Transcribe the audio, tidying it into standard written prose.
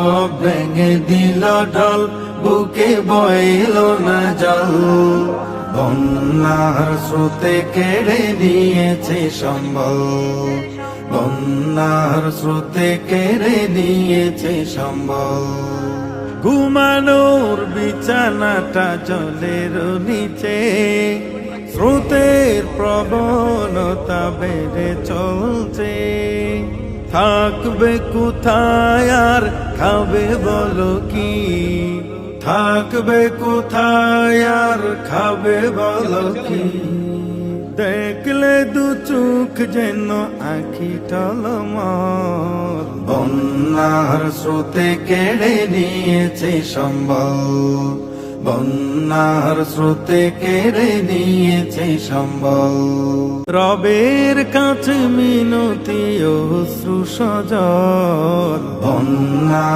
সব ভেঙে দিল ঢল, বুকে বইল না জল। বন্যার স্রোতে কেড়ে নিয়েছে সম্বল, বন্যার স্রোতে কেড়ে নিয়েছে সম্বল। ঘুমানোর বিছানাটা জলের নিচে, স্রোতের প্রবণতা বেড়ে চলছে। থাকবে কোথায় আর খাবে বলো কি, থাকবে কোথায় আর খাবে বলো কি। দেখলে দু চোখ যেন আঁখি টলমল, বন্যার স্রোতে কেড়ে নিয়েছে সম্বল, বন্যার স্রোতে কেড়ে নিয়েছে সম্বল। রবের কাছে মিনতি অশ্রু সজল, বন্যা